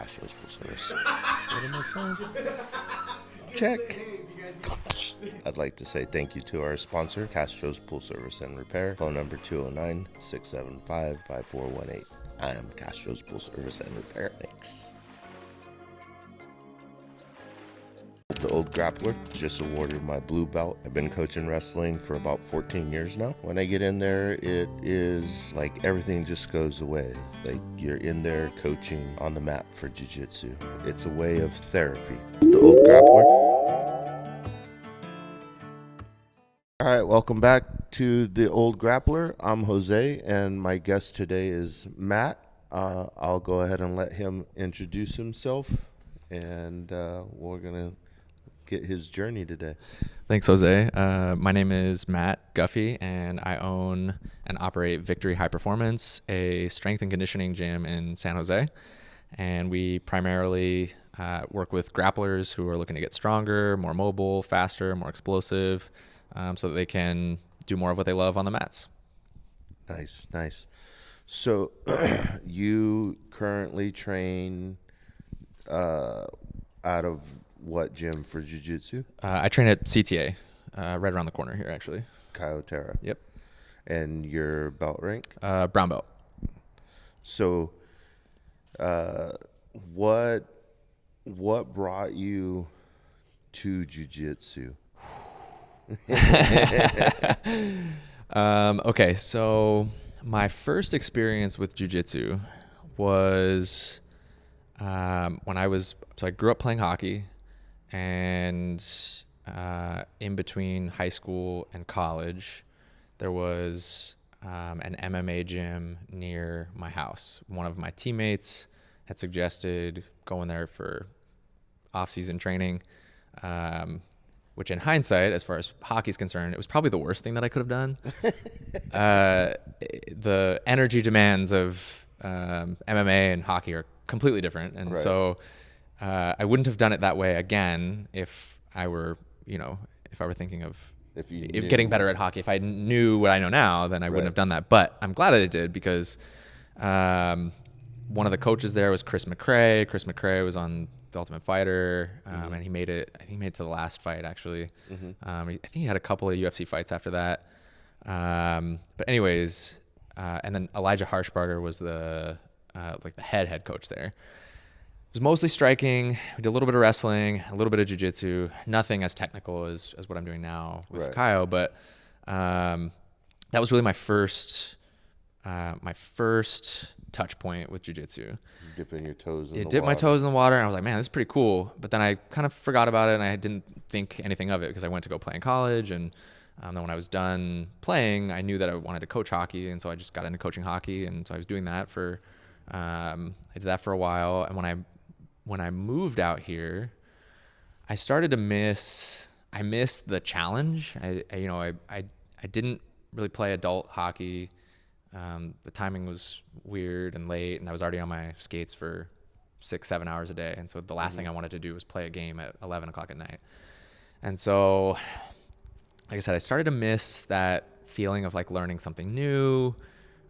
Castros Pool Service. What am I saying? Check. I'd like to say thank you to our sponsor, Castros Pool Service and Repair. Phone number 209-675-5418. I am Castros Pool Service and Repair. Thanks. The old grappler just awarded my blue belt. I've been coaching wrestling for about 14 years now. When I get in there, it is like everything just goes away. Like you're in there coaching on the mat for jiu-jitsu. It's a way of therapy. The old grappler. All right, welcome back to the old grappler. I'm Jose, and my guest today is Matt. I'll go ahead and let him introduce himself, and we're gonna get his journey today. Thanks, Jose. My name is Matt Guffey, and I own and operate Victory High Performance, a strength and conditioning gym in San Jose. And we primarily work with grapplers who are looking to get stronger, more mobile, faster, more explosive, so that they can do more of what they love on the mats. Nice. So you currently train out of what gym for jiu-jitsu? I train at CTA, right around the corner here, actually. Kyotera. Yep. And your belt rank? Brown belt. So what brought you to jiu-jitsu? Okay, so my first experience with jiu-jitsu was when I grew up playing hockey, and in between high school and college, there was an MMA gym near my house. One of my teammates had suggested going there for off-season training, which in hindsight, as far as hockey's concerned, it was probably the worst thing that I could have done. The energy demands of MMA and hockey are completely different. And right. So I wouldn't have done it that way again if I were thinking of getting better at hockey. If I knew what I know now, then I wouldn't have done that. But I'm glad that I did, because one of the coaches there was Chris McCrae. Chris McCrae was on The Ultimate Fighter, and he made it to the last fight, actually. I think he had a couple of UFC fights after that. But anyways, and then Elijah Harshbarger was the head coach there. It was mostly striking. We did a little bit of wrestling, a little bit of jiu-jitsu, nothing as technical as what I'm doing now with Kyo, but that was really my first touch point with jiu-jitsu. Dipping your toes in the water. Dipped my toes in the water, and I was like, man, this is pretty cool. But then I kind of forgot about it, and I didn't think anything of it, because I went to go play in college, and then when I was done playing, I knew that I wanted to coach hockey, and so I just got into coaching hockey, and so I was doing that I did that for a while. And when I moved out here, I started to miss the challenge. I didn't really play adult hockey. The timing was weird and late, and I was already on my skates for 6-7 hours a day. And so the last thing I wanted to do was play a game at 11 o'clock at night. And so, like I said, I started to miss that feeling of like learning something new,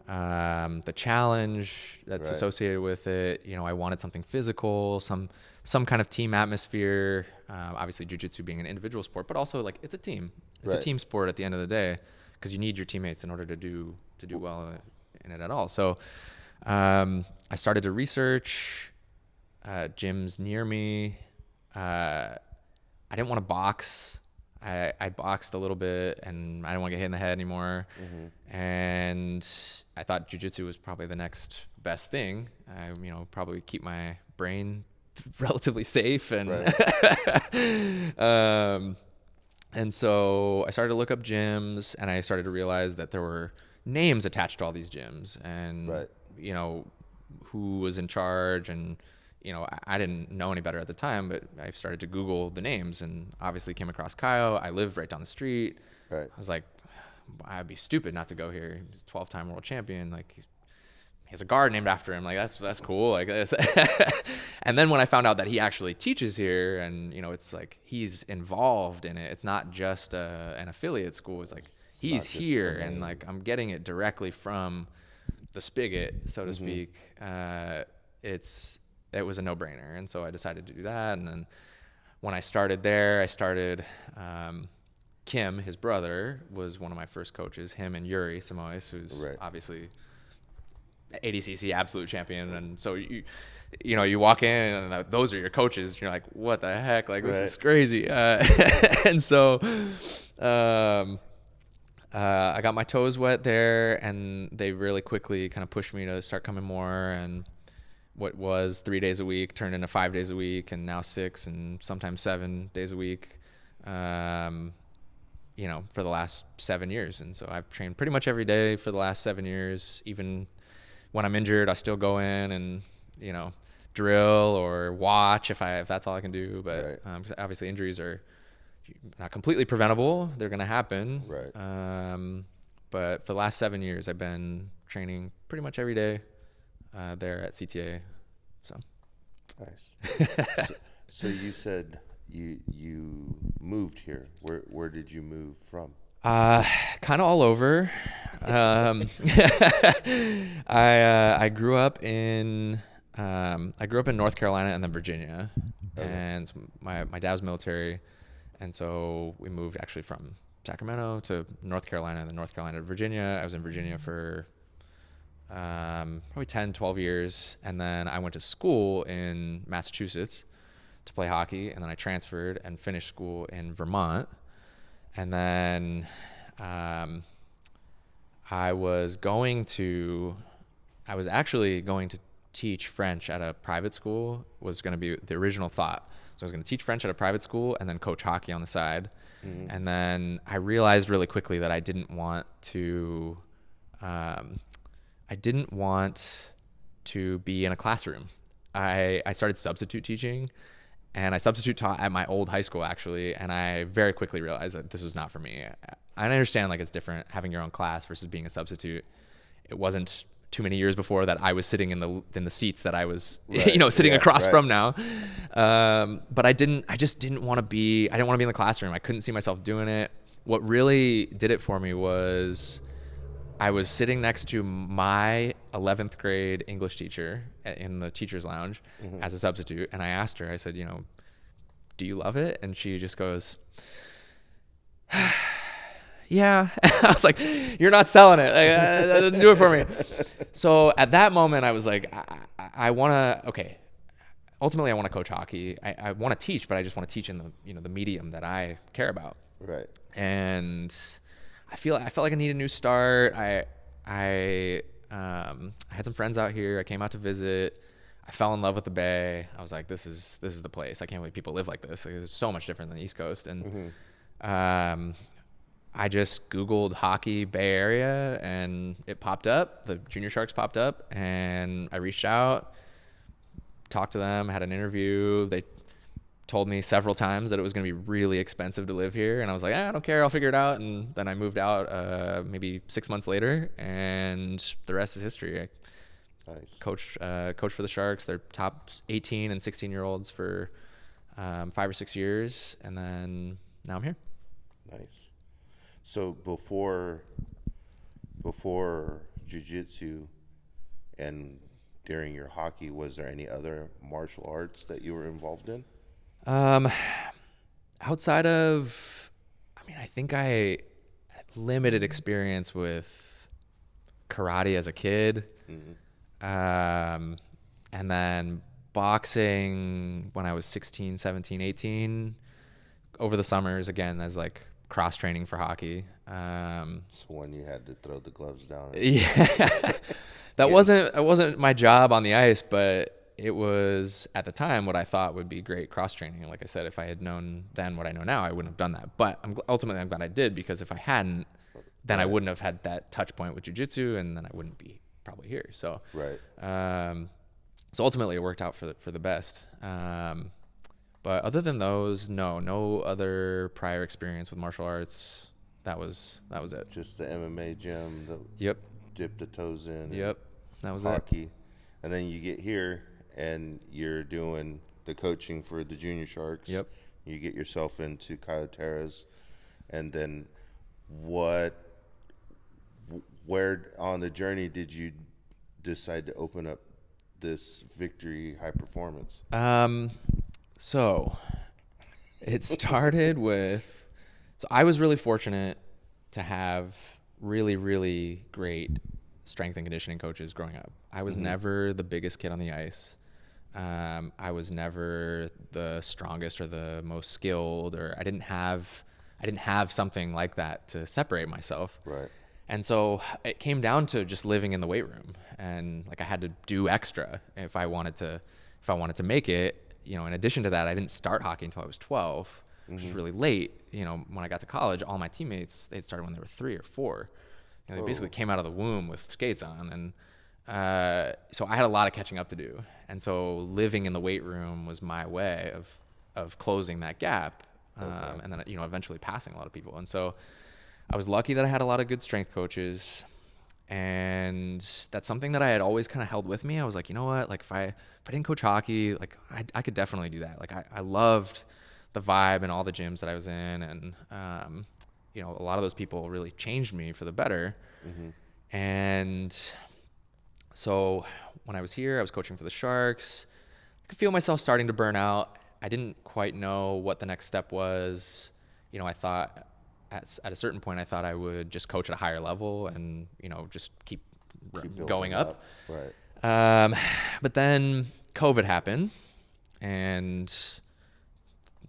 the challenge that's associated with it. I wanted something physical, some kind of team atmosphere. Obviously jiu-jitsu being an individual sport, but also like it's a team. It's a team sport at the end of the day, because you need your teammates in order to do well in it at all. So I started to research gyms near me. I didn't want to box. I boxed a little bit, and I didn't want to get hit in the head anymore. And I thought jiu-jitsu was probably the next best thing. Probably keep my brain relatively safe, and and so I started to look up gyms, and I started to realize that there were names attached to all these gyms, and who was in charge. And I didn't know any better at the time, but I started to Google the names, and obviously came across Kyo. I lived right down the street. I was like, I'd be stupid not to go here. He's a 12-time world champion. Like, he has a guard named after him. Like, that's cool. Like this. And then when I found out that he actually teaches here, and it's like he's involved in it. It's not just an affiliate school. It's like he's here, and like I'm getting it directly from the spigot, so to speak. it was a no-brainer. And so I decided to do that. And then when I started there, Kim, his brother, was one of my first coaches. Him and Yuri Samois, who's obviously ADCC absolute champion. And so you walk in and those are your coaches. You're like, what the heck? Like, this is crazy. And so I got my toes wet there, and they really quickly kind of pushed me to start coming more. And what was 3 days a week turned into 5 days a week, and now 6 and sometimes 7 days a week, for the last 7 years. And so I've trained pretty much every day for the last 7 years. Even when I'm injured, I still go in and, drill or watch if that's all I can do. But obviously injuries are not completely preventable. They're going to happen. Right. But for the last 7 years, I've been training pretty much every day there at CTA. So nice. So you said you moved here. Where did you move from? Kind of all over. I grew up in North Carolina and then Virginia, and my dad was military, and so we moved actually from Sacramento to North Carolina, and then North Carolina to Virginia. I was in Virginia for probably 10, 12 years, and then I went to school in Massachusetts to play hockey, and then I transferred and finished school in Vermont. And then I was actually going to teach French at a private school, was going to be the original thought. So I was going to teach French at a private school and then coach hockey on the side. Mm-hmm. And then I realized really quickly that I didn't want to be in a classroom. I started substitute teaching, and I substitute taught at my old high school actually, and I very quickly realized that this was not for me. I understand like it's different having your own class versus being a substitute. It wasn't too many years before that I was sitting in the seats that I was sitting across from now. But I just didn't want to be in the classroom. I couldn't see myself doing it. What really did it for me was I was sitting next to my 11th grade English teacher in the teacher's lounge as a substitute. And I asked her, I said, do you love it? And she just goes, yeah. I was like, you're not selling it. That doesn't do it for me. So at that moment, I was like, ultimately I want to coach hockey. I want to teach, but I just want to teach in the medium that I care about. Right. And I felt like I need a new start. I had some friends out here. I came out to visit. I fell in love with the Bay. I was like, this is the place. I can't believe people live like this. Like, it's so much different than the East Coast. And I just Googled hockey Bay Area, and it popped up. The Junior Sharks popped up, and I reached out, talked to them, had an interview. They told me several times that it was going to be really expensive to live here, and I was like, I don't care, I'll figure it out. And then I moved out maybe 6 months later, and the rest is history. Nice. Coached for the Sharks. They're top 18 and 16-year-olds for 5 or 6 years, and then now I'm here. Nice. So before jiu-jitsu and during your hockey, was there any other martial arts that you were involved in? Outside of, I think I had limited experience with karate as a kid. Mm-hmm. And then boxing when I was 16, 17, 18 over the summers, again, as like cross training for hockey. So when you had to throw the gloves down. Yeah. That wasn't my job on the ice, but it was at the time what I thought would be great cross training. Like I said, if I had known then what I know now, I wouldn't have done that. But ultimately I'm glad I did, because if I hadn't, then I wouldn't have had that touch point with jiu-jitsu, and then I wouldn't be probably here. So so ultimately it worked out for the best. But other than those, no other prior experience with martial arts. That was it. Just the MMA gym. Yep. Dip the toes in. Yep. That was hockey. it. And then you get here and you're doing the coaching for the Junior Sharks. Yep. You get yourself into Castros, and then where on the journey did you decide to open up this victory high performance? So it started with, so I was really fortunate to have really, really great strength and conditioning coaches growing up. I was never the biggest kid on the ice. I was never the strongest or the most skilled, or I didn't have something like that to separate myself. Right. And so it came down to just living in the weight room, and like I had to do extra if I wanted to make it. You know, in addition to that, I didn't start hockey until I was 12, which was really late. You know, when I got to college, all my teammates, they'd started when they were 3 or 4. And they basically came out of the womb with skates on. And so I had a lot of catching up to do. And so living in the weight room was my way of closing that gap. And then, you know, eventually passing a lot of people. And so I was lucky that I had a lot of good strength coaches. And that's something that I had always kind of held with me. I was like, you know what, like if I didn't coach hockey, like I could definitely do that. Like I loved the vibe and all the gyms that I was in. And, you know, a lot of those people really changed me for the better. And so when I was here, I was coaching for the Sharks. I could feel myself starting to burn out. I didn't quite know what the next step was. You know, I thought at a certain point, I thought I would just coach at a higher level and, you know, just keep going up. Right. But then COVID happened, and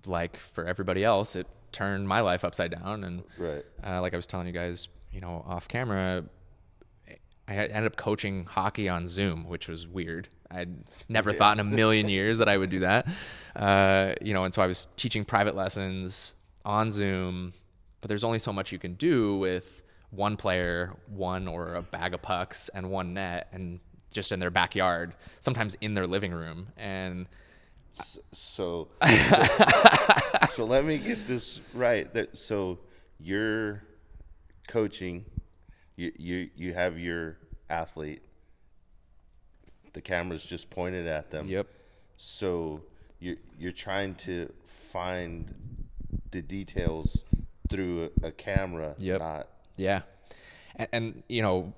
like for everybody else, it turned my life upside down. And like I was telling you guys, you know, off camera, I ended up coaching hockey on Zoom, which was weird. I'd never thought in a million years that I would do that. You know, and so I was teaching private lessons on Zoom, but there's only so much you can do with one player, one or a bag of pucks and one net, and just in their backyard, sometimes in their living room. And so let me get this right. So you're coaching, you have your athlete, the camera's just pointed at them. Yep. So you're trying to find the details through a camera. Yep. Yeah. And you know,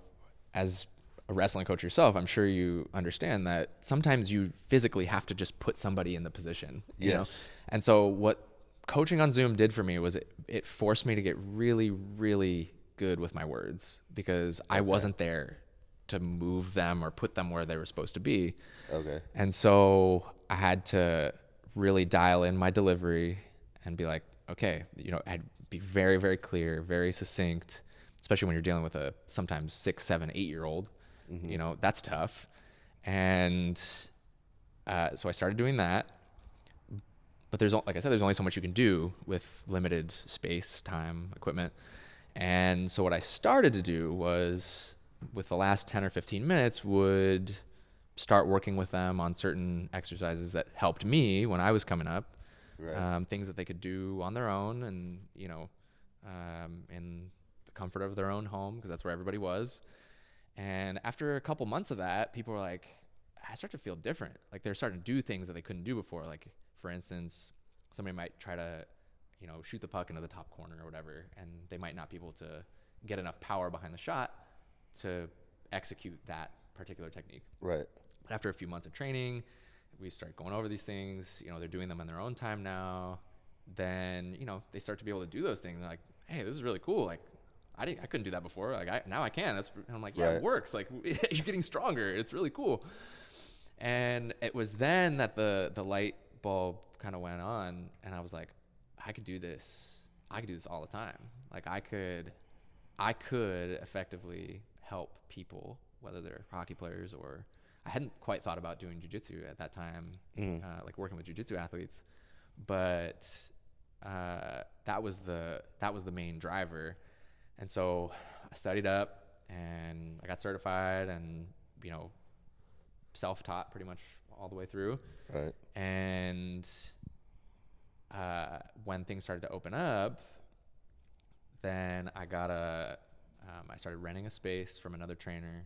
as a wrestling coach yourself, I'm sure you understand that sometimes you physically have to just put somebody in the position. You know? And so what coaching on Zoom did for me was it forced me to get really, really good with my words, because I wasn't there to move them or put them where they were supposed to be. And so I had to really dial in my delivery and be like, okay, you know, I'd be very, very clear, very succinct, especially when you're dealing with a sometimes 6, 7, 8-year-old. You know, that's tough. And so I started doing that. But there's, like I said, there's only so much you can do with limited space, time, equipment. And so what I started to do was, with the last 10 or 15 minutes, would start working with them on certain exercises that helped me when I was coming up. Things that they could do on their own, and, you know, in the comfort of their own home, because that's where everybody was. And after a couple months of that, people were like, I start to feel different. Like they're starting to do things that they couldn't do before. Like, for instance, somebody might try to, you know, shoot the puck into the top corner or whatever, and they might not be able to get enough power behind the shot to execute that particular technique. Right. But after a few months of training, we start going over these things. You know, they're doing them in their own time now. Then, you know, they start to be able to do those things. They're like, hey, this is really cool. Like, I couldn't do that before. Like, now I can. And I'm like, yeah, It works. Like, you're getting stronger. It's really cool. And it was then that the light bulb kind of went on, and I was like, I could do this. I could do this all the time. Like, I could effectively help people, whether they're hockey players or, I hadn't quite thought about doing jiu-jitsu at that time, like working with jiu-jitsu athletes, but that was the main driver. And so I studied up and I got certified, and, you know, self-taught pretty much all the way through. Right. And when things started to open up, then I started renting a space from another trainer.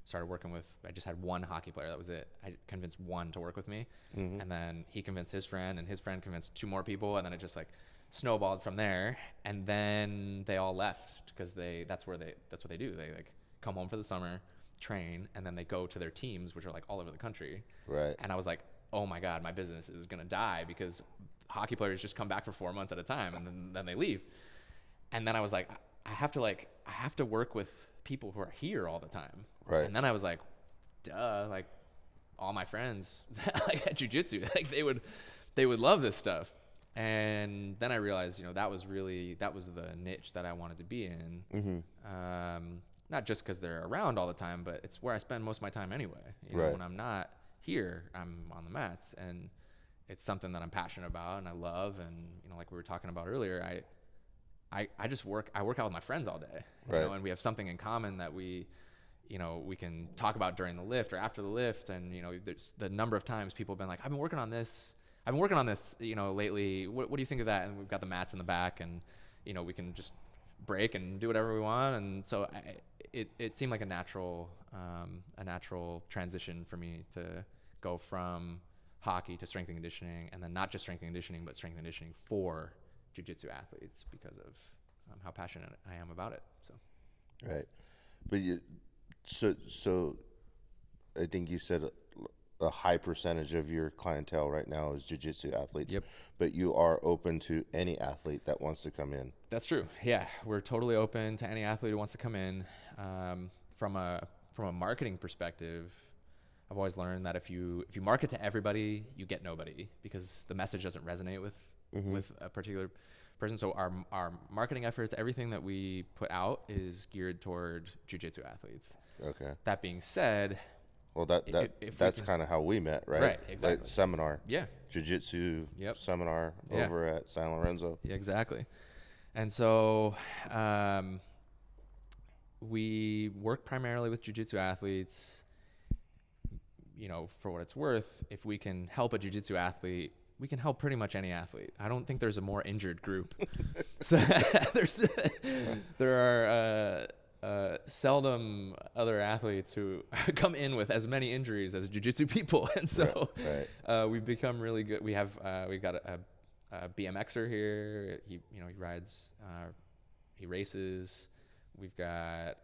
Started working with, I just had one hockey player. That was it. I convinced one to work with me. And then he convinced his friend, and his friend convinced 2 more people. And then it just like snowballed from there. And then they all left, because that's what they do. They like come home for the summer. train, and then they go to their teams, which are like all over the country. Right. And I was like, oh my God, my business is going to die because hockey players just come back for 4 months at a time and then they leave. And then I was like, I have to work with people who are here all the time. Right. And then I was like, duh, like all my friends like at jiu-jitsu, like they would love this stuff. And then I realized, that was the niche that I wanted to be in. Mm-hmm. Not just because they're around all the time, but it's where I spend most of my time anyway. Right. When I'm not here, I'm on the mats, and it's something that I'm passionate about and I love. And, like we were talking about earlier, I just work out with my friends all day, right. And we have something in common that we can talk about during the lift or after the lift. And, there's the number of times people have been like, I've been working on this, lately. What do you think of that? And we've got the mats in the back, and, we can just break and do whatever we want. And so it seemed like a natural transition for me to go from hockey to strength and conditioning, and then not just strength and conditioning, but strength and conditioning for jiu-jitsu athletes because of how passionate I am about it. So, right. But so I think you said a high percentage of your clientele right now is jiu-jitsu athletes. Yep. But you are open to any athlete that wants to come in. That's true. Yeah, we're totally open to any athlete who wants to come in. From a marketing perspective, I've always learned that if you market to everybody, you get nobody, because the message doesn't resonate with a particular person. So our marketing efforts, everything that we put out is geared toward jiu-jitsu athletes. Okay. That being said, well, that's kind of how we met, right? Right, exactly. Like seminar. Yeah. Jiu-jitsu Yep. seminar over at San Lorenzo. Yeah, exactly. And so we work primarily with jiu-jitsu athletes. For what it's worth, if we can help a jiu-jitsu athlete, we can help pretty much any athlete. I don't think there's a more injured group. So there are seldom other athletes who come in with as many injuries as jiu-jitsu people. And so we've become really good. We've got a BMXer here. He rides, he races. We've got,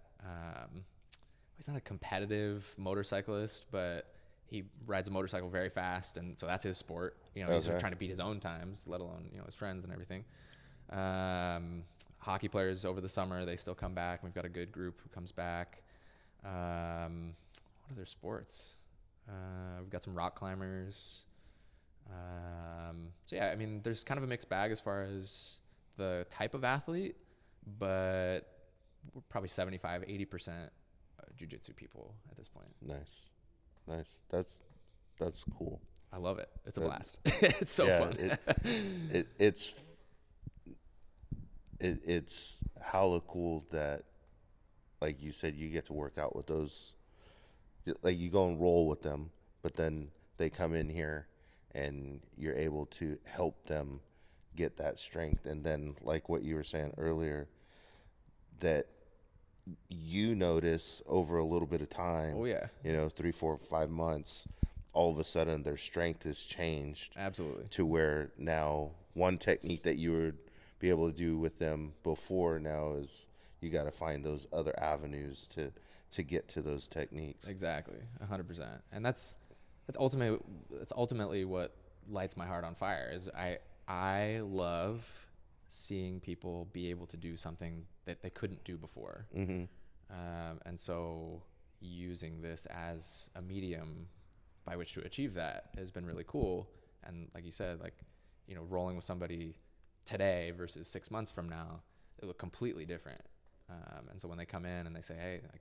he's not a competitive motorcyclist, but he rides a motorcycle very fast, and so that's his sport. He's trying to beat his own times, let alone his friends and everything. Hockey players over the summer, they still come back. We've got a good group who comes back. What other sports? We've got some rock climbers. So yeah, I mean, there's kind of a mixed bag as far as the type of athlete, but we're probably 75-80% jiu-jitsu people at this point. Nice. That's cool. I love it. It's a blast. It's so fun. It's hella cool that, like you said, you get to work out with those. Like, you go and roll with them, but then they come in here and you're able to help them get that strength. And then, like what you were saying earlier, that you notice over a little bit of time, 3, 4, 5 months, all of a sudden their strength has changed. Absolutely. To where now one technique that you would be able to do with them before now is you got to find those other avenues to get to those techniques. Exactly. 100%. And that's ultimately what lights my heart on fire. Is I love seeing people be able to do something that they couldn't do before. Mm-hmm. And so using this as a medium by which to achieve that has been really cool. And like you said, rolling with somebody today versus 6 months from now, it look completely different. And so when they come in and they say,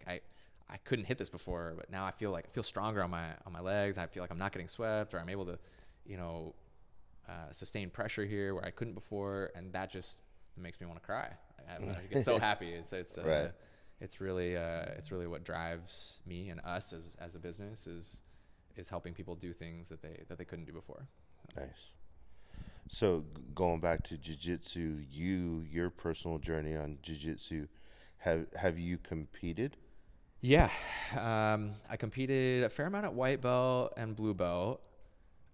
hey, I couldn't hit this before, but now I feel stronger on my legs. I feel like I'm not getting swept, or I'm able to, sustain pressure here where I couldn't before. And that just makes me want to cry. I get so happy. Right. It's really what drives me and us as a business is helping people do things that they couldn't do before. Nice. So going back to jiu-jitsu, your personal journey on jiu-jitsu, have you competed? Yeah. I competed a fair amount at white belt and blue belt.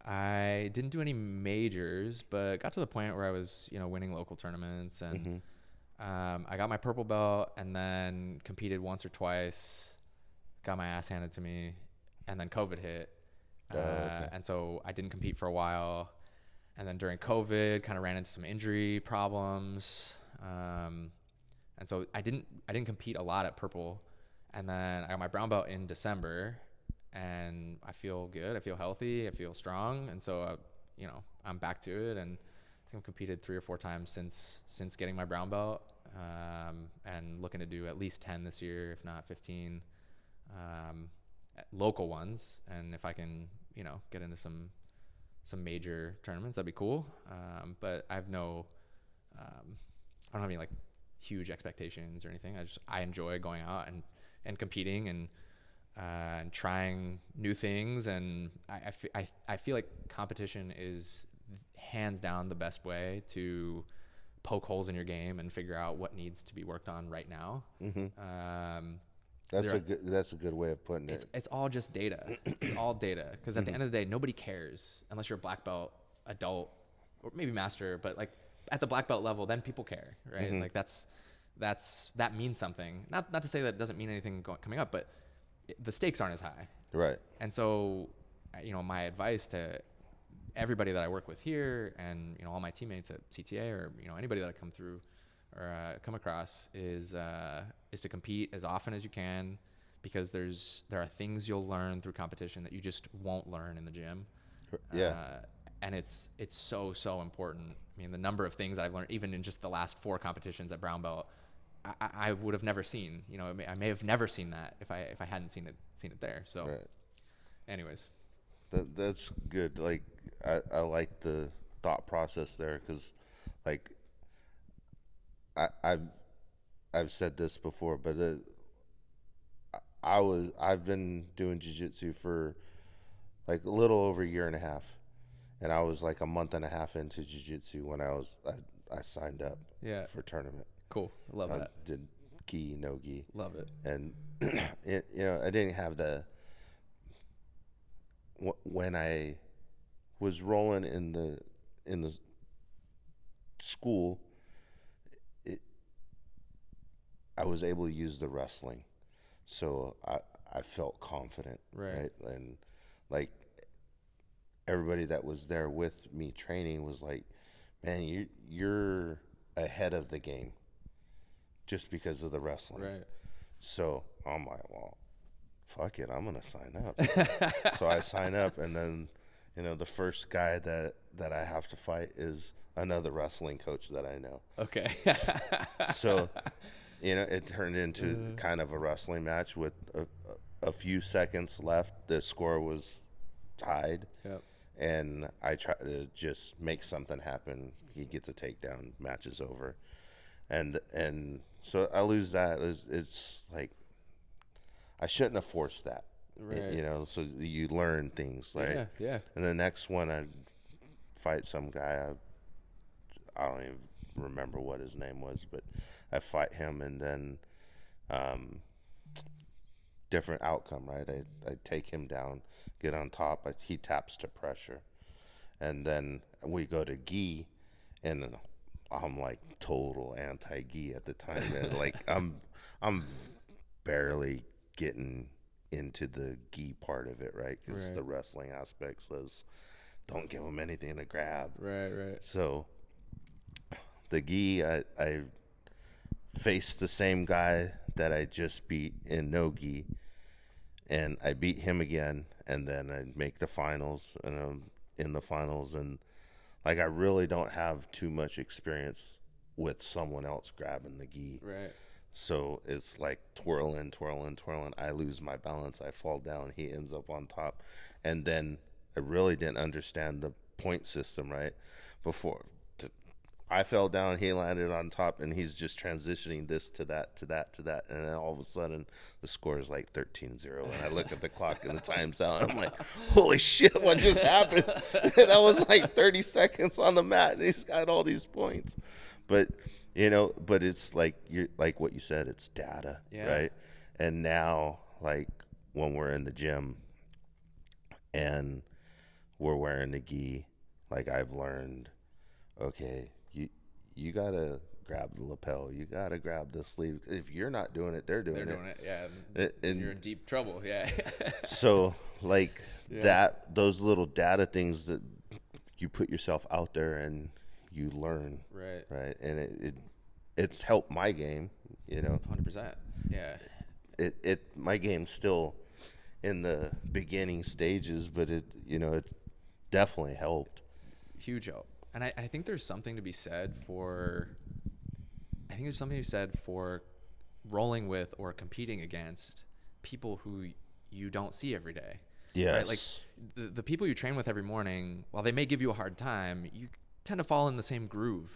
I didn't do any majors, but got to the point where I was, winning local tournaments, and I got my purple belt, and then competed once or twice got my ass handed to me, and then COVID hit. Okay. And so I didn't compete for a while. And then during COVID, kind of ran into some injury problems. And so I didn't compete a lot at purple. And then I got my brown belt in December, and I feel good. I feel healthy. I feel strong. And so, I'm back to it. And I think I've competed 3 or 4 times since getting my brown belt, and looking to do at least 10 this year, if not 15, local ones. And if I can, get into some major tournaments, that'd be cool. But I don't have any like huge expectations or anything. I enjoy going out and competing and trying new things. And I feel like competition is hands down the best way to poke holes in your game and figure out what needs to be worked on right now. That's a good way of putting it. It's all just data. It's all data. Because at the end of the day, nobody cares unless you're a black belt, adult, or maybe master. But like at the black belt level, then people care, right? Like that means something. Not to say that it doesn't mean anything coming up, but the stakes aren't as high. Right. And so, my advice to everybody that I work with here, and all my teammates at CTA, or anybody that I come through or come across, is to compete as often as you can, because there are things you'll learn through competition that you just won't learn in the gym. Yeah. And it's so important. I mean, the number of things that I've learned, even in just the last 4 competitions at brown belt, I would have never seen. I may have never seen that if I hadn't seen it there. So, Right. Anyways, that's good. Like I like the thought process there, because like I've said this before, but I've been doing jiu-jitsu for like a little over a year and a half, and I was like a month and a half into jiu-jitsu when I signed up for tournament. Cool. I love that. Did gi, no gi. Love it. And I didn't have when I was rolling in the school, I was able to use the wrestling, so I felt confident, right? And like everybody that was there with me training was like, man, you're ahead of the game just because of the wrestling. Right. So I'm like, well, fuck it, I'm gonna sign up. So I sign up, and then the first guy that I have to fight is another wrestling coach that I know. Okay. So it turned into kind of a wrestling match with a few seconds left. The score was tied. Yep. And I try to just make something happen. He gets a takedown, match is over. And so I lose that. It's like I shouldn't have forced that. Right. So you learn things, right? Yeah. And the next one, I fight some guy. I don't even remember what his name was, but I fight him, and then different outcome, right? I take him down, get on top. He taps to pressure, and then we go to gi, and I'm like total anti-gi at the time, and like I'm barely getting into the gi part of it, right? Because the wrestling aspect says don't give him anything to grab. Right. So the gi, I faced the same guy that I just beat in no gi, and I beat him again, and then I make the finals, and I'm in the finals, and like I really don't have too much experience with someone else grabbing the gi. Right. So it's like twirling. I lose my balance. I fall down. He ends up on top. And then I really didn't understand the point system, right? I fell down, he landed on top, and he's just transitioning this to that. And then all of a sudden, the score is like 13-0. And I look at the clock and the time's out. I'm like, holy shit, what just happened? That was like 30 seconds on the mat, and he's got all these points. But it's like like what you said, it's data, right? And now, like when we're in the gym and we're wearing the gi, like I've learned, okay, you gotta grab the lapel. You got to grab the sleeve. If you're not doing it, they're doing it. Yeah. And you're in deep trouble. Yeah. So like those little data things that you put yourself out there and you learn. Right. And it's helped my game, 100%. Yeah. My game's still in the beginning stages, but it's definitely helped. Huge help. And I think there's something to be said for rolling with or competing against people who you don't see every day. Yes. Right? Like the people you train with every morning, while they may give you a hard time, you tend to fall in the same groove,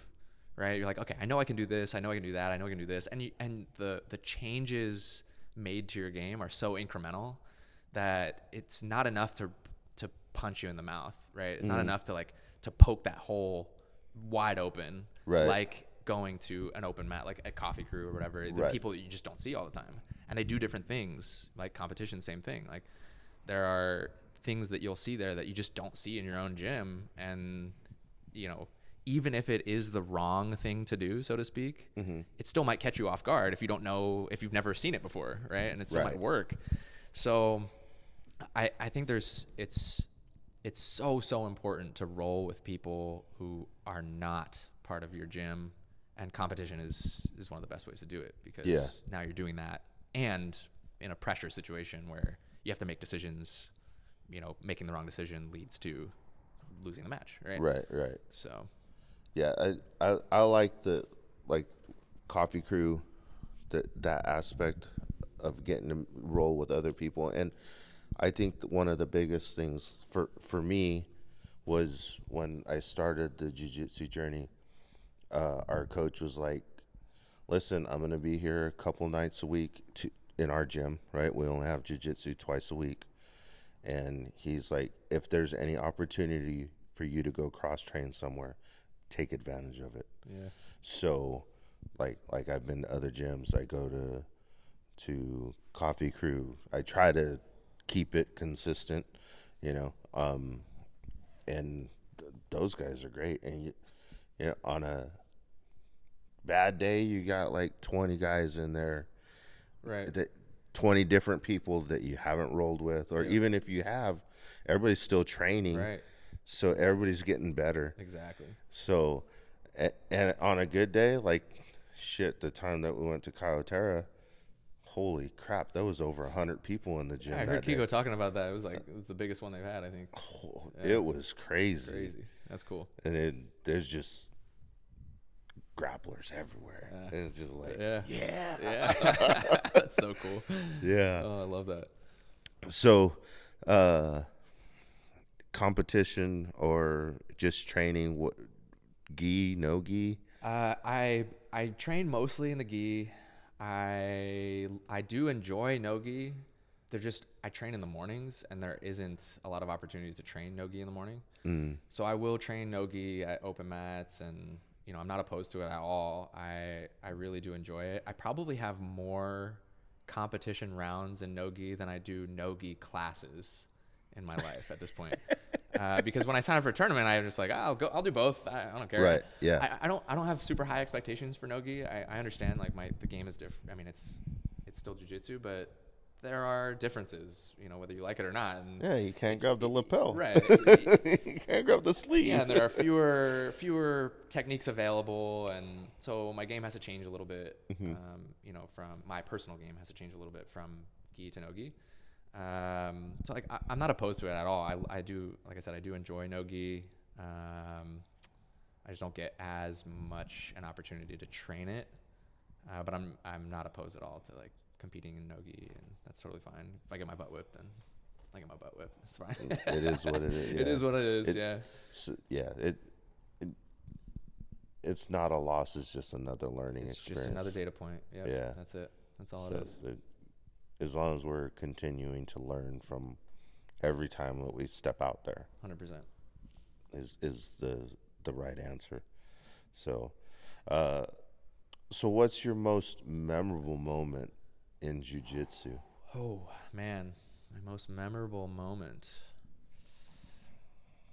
right? You're like, okay, I know I can do this. I know I can do that. I know I can do this. And the changes made to your game are so incremental that it's not enough to punch you in the mouth, right? It's not enough to poke that hole wide open, right? Like going to an open mat, like a Coffee Crew or whatever. The people that you just don't see all the time, and they do different things. Like competition, same thing. Like there are things that you'll see there that you just don't see in your own gym, and even if it is the wrong thing to do, so to speak, it still might catch you off guard if you don't know, if you've never seen it before, right? And it still might work. So I think it's so important to roll with people who are not part of your gym, and competition is one of the best ways to do it, because now you're doing that and in a pressure situation where you have to make decisions. Making the wrong decision leads to losing the match, right? Right. So yeah, I like the Coffee Crew, that aspect of getting to roll with other people. And I think one of the biggest things for me was when I started the jiu-jitsu journey, our coach was like, listen, I'm going to be here a couple nights a week in our gym, right? We only have jiu-jitsu twice a week. And he's like, if there's any opportunity for you to go cross-train somewhere, take advantage of it. Yeah. So like I've been to other gyms. I go to Coffee Crew. I try to keep it consistent, and those guys are great. And on a bad day, you got like 20 guys in there, right? 20 different people that you haven't rolled with, or even if you have, everybody's still training, right? So everybody's getting better. Exactly. So, and on a good day, like the time that we went to Kyotera, holy crap, there was over 100 people in the gym. Yeah, I heard Kiko talking about that. It was the biggest one they've had, I think. Oh, yeah. It was crazy. That's cool. And there's just grapplers everywhere. Yeah. And it's just like, yeah. That's so cool. Yeah. Oh, I love that. So, competition or just training, what gi, no gi? I train mostly in the gi. I do enjoy no-gi. I train in the mornings, and there isn't a lot of opportunities to train no-gi in the morning. So I will train no-gi at open mats, and I'm not opposed to it at all. I really do enjoy it. I probably have more competition rounds in no-gi than I do no-gi classes in my life at this point. Because when I sign up for a tournament, I'm just like, I'll do both. I don't care. Right. Yeah. I don't have super high expectations for no-gi. I understand the game is different. I mean, it's still jiu-jitsu, but there are differences, whether you like it or not. And yeah, you can't grab the lapel. Right. You can't grab the sleeve. Yeah, and there are fewer techniques available, and so my game has to change a little bit. From my personal game has to change a little bit from gi to no-gi. So I'm not opposed to it at all. I do, like I said, I do enjoy no-gi. I just don't get as much an opportunity to train it. But I'm not opposed at all to competing in no-gi, and that's totally fine. If I get my butt whipped, then I get my butt whipped. It's fine. It is what it is. Yeah. It is what it is. Yeah. So, yeah. It's not a loss. It's just another learning experience. It's just another data point. Yep, yeah. That's it. That's all it is. As long as we're continuing to learn from every time that we step out there, 100% is the right answer. So, so what's your most memorable moment in jiu-jitsu? Oh man, my most memorable moment.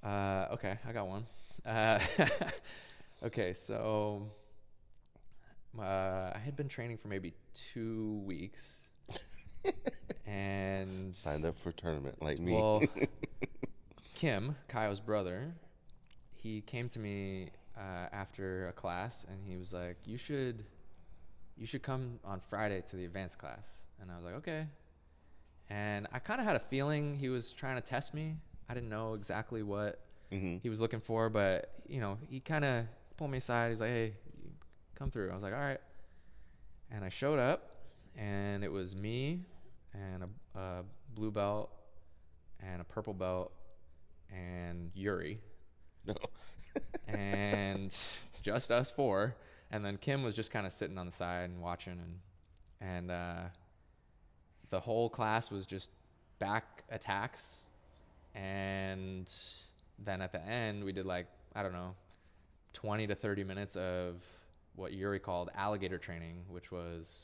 Okay, I got one. Okay, so I had been training for maybe 2 weeks, and Signed up for a tournament like me. well, Kim, Kyo's brother, he came to me after a class, and he was like, "You should come on Friday to the advanced class." And I was like, "Okay." And I kind of had a feeling he was trying to test me. I didn't know exactly what he was looking for, but he kind of pulled me aside. He's like, "Hey, come through." I was like, "All right." And I showed up, and it was me and a blue belt and a purple belt and Yuri. No. And just us four. And then Kim was just kind of sitting on the side and watching, and the whole class was just back attacks. And then at the end, we did 20 to 30 minutes of what Yuri called alligator training, which was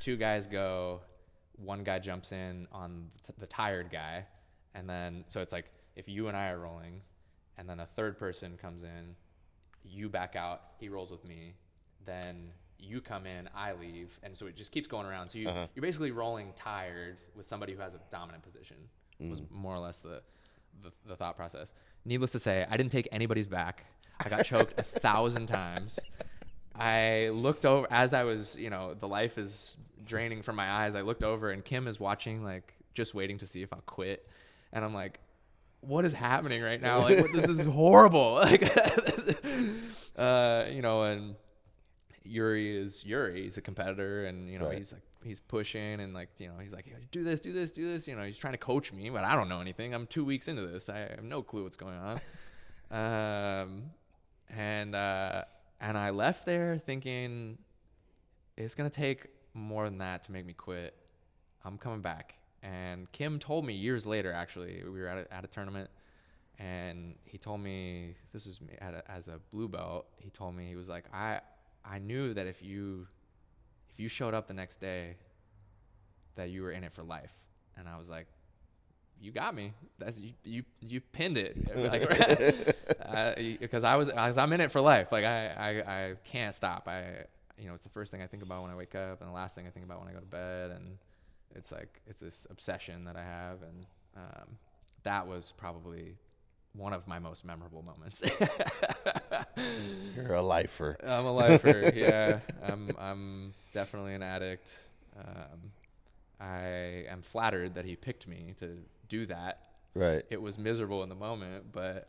2 guys go, 1 guy jumps in on the tired guy. And then, so it's like if you and I are rolling, and then a third person comes in, you back out, he rolls with me, then you come in, I leave, and so it just keeps going around. So you're basically rolling tired with somebody who has a dominant position. Was more or less the thought process. Needless to say, I didn't take anybody's back. I got choked 1,000 times. I looked over as I was, the life is draining from my eyes. I looked over, and Kim is watching, just waiting to see if I'll quit. And I'm like, what is happening right now? This is horrible. And Yuri is Yuri. He's a competitor, and right. he's pushing, and he's like, do this. He's trying to coach me, but I don't know anything. I'm 2 weeks into this. I have no clue what's going on. And I left there thinking it's gonna take more than that to make me quit. I'm coming back. And Kim told me years later, actually, we were at a tournament, and he told me, this is me as a blue belt, he told me, he was like, I knew that if you showed up the next day, that you were in it for life. And I was like, you got me. That's you pinned it. Because I'm in it for life. I can't stop. It's the first thing I think about when I wake up, and the last thing I think about when I go to bed, and it's this obsession that I have, and that was probably one of my most memorable moments. You're a lifer. I'm a lifer. Yeah, I'm definitely an addict. I am flattered that he picked me to do that. Right. It was miserable in the moment, but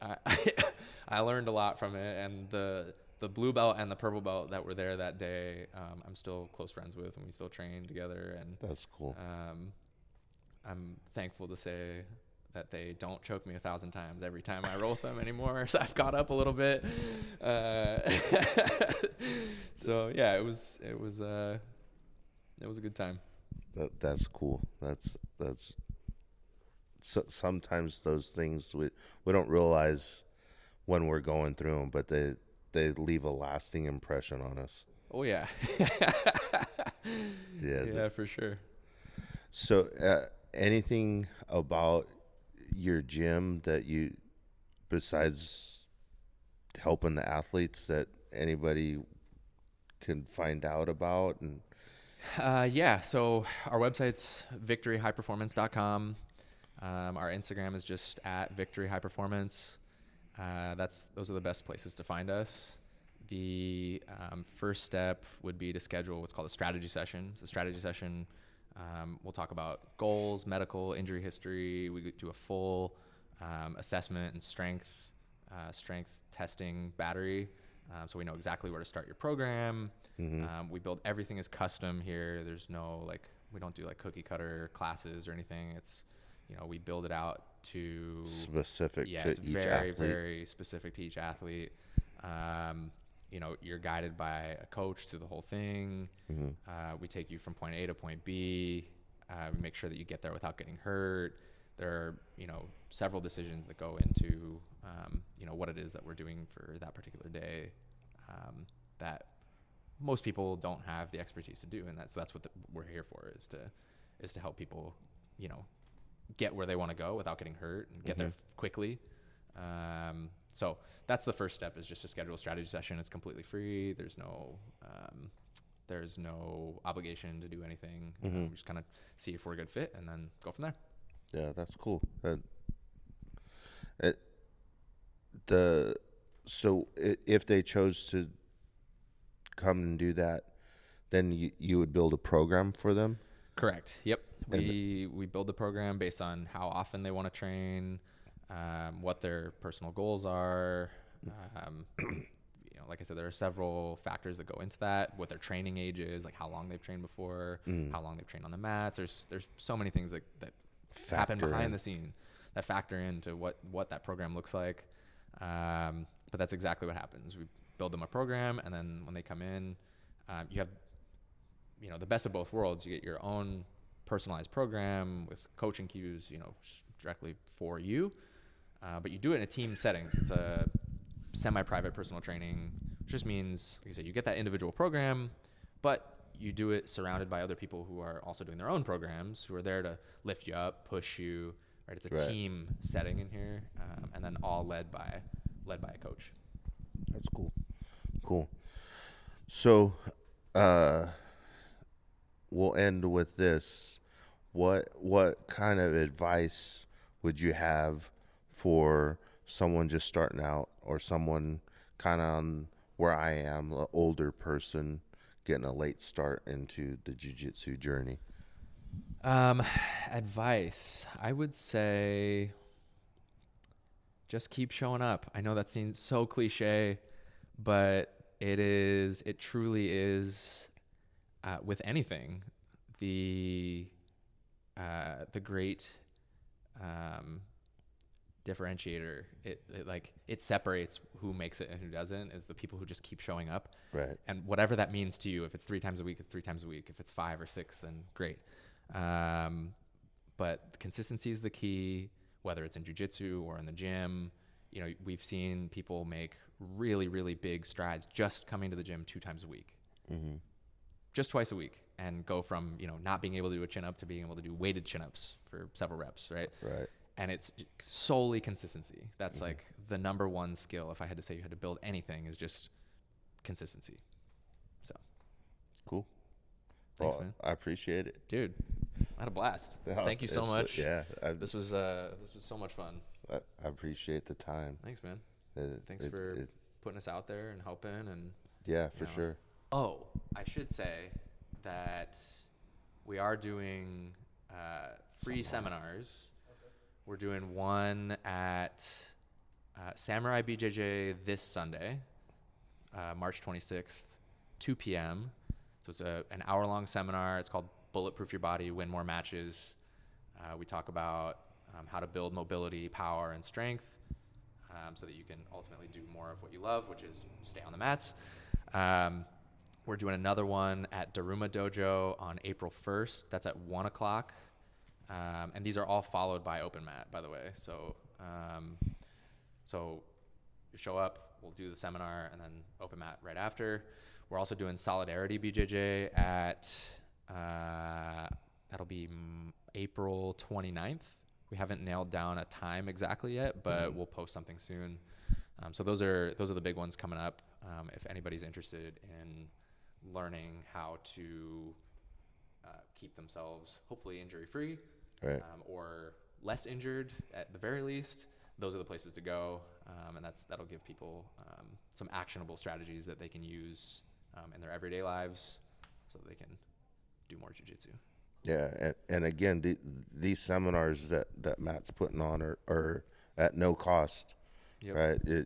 I learned a lot from it, and the blue belt and the purple belt that were there that day, I'm still close friends with, and we still train together. And that's cool. I'm thankful to say that they don't choke me 1,000 times every time I roll with them anymore. So I've caught up a little bit. So yeah, it was a good time. That's cool. That's sometimes those things we don't realize when we're going through them, but they leave a lasting impression on us. Oh yeah. Yeah, for sure. So anything about your gym that you, besides helping the athletes, that anybody can find out about? And yeah, so our website's victoryhighperformance.com. Our Instagram is just at victoryhighperformance. Those are the best places to find us. The first step would be to schedule what's called a strategy session. So strategy session, we'll talk about goals, medical, injury history. We do a full assessment and strength testing battery, so we know exactly where to start your program. We build everything as custom here. There's no we don't do cookie cutter classes or anything. It's we build it out to specific to it's each very, athlete. very specific to each athlete. You're guided by a coach through the whole thing. We take you from point A to point B. We make sure that you get there without getting hurt. There are, several decisions that go into, what it is that we're doing for that particular day, that most people don't have the expertise to do. And that's what we're here for, is to help people, get where they want to go without getting hurt and get there quickly. So that's the first step, is just to schedule a strategy session. It's completely free. There's no obligation to do anything. We just kind of see if we're a good fit and then go from there. Yeah, that's cool. If they chose to come and do that, then you would build a program for them? Correct. Yep. We build the program based on how often they want to train, what their personal goals are. Like I said, there are several factors that go into that. What their training age is, like how long they've trained before, how long they've trained on the mats. There's so many things that happen behind the scene that factor into what that program looks like. But that's exactly what happens. We build them a program, and then when they come in, you have the best of both worlds. You get your own personalized program with coaching cues, directly for you. But you do it in a team setting. It's a semi-private personal training, which just means, like I said, you get that individual program, but you do it surrounded by other people who are also doing their own programs, who are there to lift you up, push you. Right? It's a team setting in here, and then all led by a coach. That's cool. Cool. So, we'll end with this. What kind of advice would you have for someone just starting out, or someone kind of on where I am, an older person getting a late start into the jiu-jitsu journey? Advice, I would say just keep showing up. I know that seems so cliche, but it truly is, with anything, the great differentiator. It separates who makes it and who doesn't, is the people who just keep showing up. Right. And whatever that means to you, if it's 3 times a week, it's 3 times a week. If it's 5 or 6, then great. But consistency is the key, whether it's in jiu-jitsu or in the gym. We've seen people make really, really big strides just coming to the gym 2 times a week, just twice a week, and go from, not being able to do a chin up to being able to do weighted chin ups for several reps. Right. Right. And it's solely consistency. That's like the number one skill. If I had to say you had to build anything, is just consistency. So cool. Thanks, man. I appreciate it, dude. I had a blast. Thank you so much. This was so much fun. I appreciate the time. Thanks, man. Thanks for putting us out there and helping. And yeah, for sure. Oh, I should say that we are doing free seminars. Okay. We're doing one at Samurai BJJ this Sunday, March 26th, 2 p.m. So it's an hour-long seminar. It's called Bulletproof Your Body, Win More Matches. We talk about how to build mobility, power, and strength, so that you can ultimately do more of what you love, which is stay on the mats. We're doing another one at Daruma Dojo on April 1st. That's at 1 o'clock. And these are all followed by open mat, by the way. So you show up, we'll do the seminar, and then open mat right after. We're also doing Solidarity BJJ at, that'll be April 29th. We haven't nailed down a time exactly yet, but we'll post something soon. So those are the big ones coming up. If anybody's interested in learning how to keep themselves hopefully injury-free, right, or less injured at the very least, those are the places to go. And that'll give people some actionable strategies that they can use in their everyday lives, so that they can do more jiu-jitsu. Yeah, and again, these seminars that Matt's putting on are at no cost, yep, right?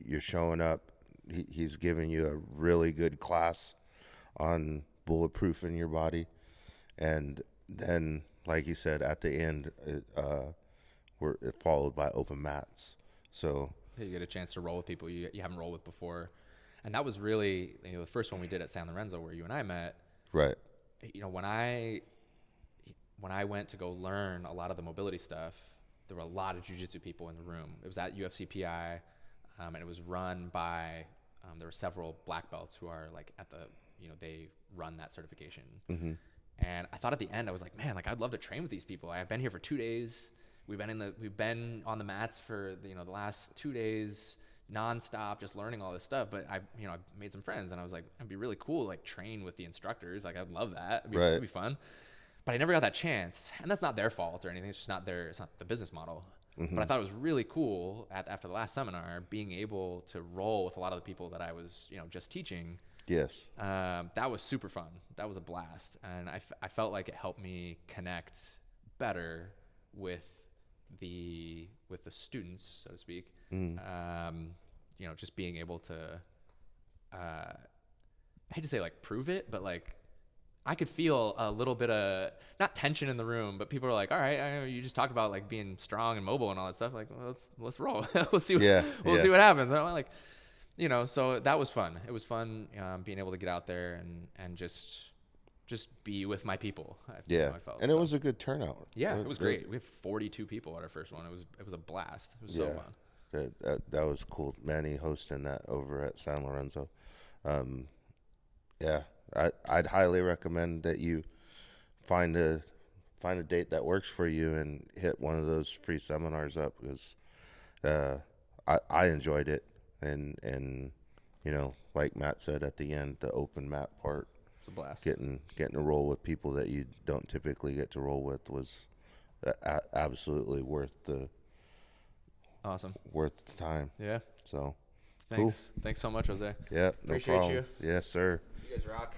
You're showing up. He's giving you a really good class on bulletproofing your body, and then, like you said, at the end, we're followed by open mats. So you get a chance to roll with people you haven't rolled with before, and that was really the first one we did at San Lorenzo, where you and I met. Right. When I went to go learn a lot of the mobility stuff, there were a lot of jiu-jitsu people in the room. It was at UFCPI, and it was run by, there were several black belts who are like at the, they run that certification. Mm-hmm. And I thought at the end, I was like, man, like I'd love to train with these people. I've been here for 2 days. we've been on the mats for the last 2 days nonstop, just learning all this stuff. But I made some friends, and I was like, it'd be really cool, like train with the instructors. Like I'd love that. It'd be fun. But I never got that chance, and that's not their fault or anything. It's just not it's not the business model. But I thought it was really cool after the last seminar, being able to roll with a lot of the people that I was, just teaching. Yes. That was super fun. That was a blast. And I felt like it helped me connect better with the students, so to speak. Just being able to, I hate to say like prove it, but like I could feel a little bit of not tension in the room, but people are like, all right, I know you just talked about like being strong and mobile and all that stuff. Like, well, let's roll. We'll see what happens. And I'm like, so that was fun. It was fun being able to get out there and just be with my people. I felt. And it was a good turnout. Yeah, it was great. We had 42 people at our first one. It was a blast. It was so fun. That was cool. Manny hosting that over at San Lorenzo. I'd highly recommend that you find a date that works for you and hit one of those free seminars up, because I enjoyed it, and like Matt said at the end, the open mat part, it's a blast. Getting to roll with people that you don't typically get to roll with was absolutely worth the time. Yeah. So thanks. cool. Thanks so much, Jose. Yeah, no Appreciate problem. you. Yes, sir. You guys rock.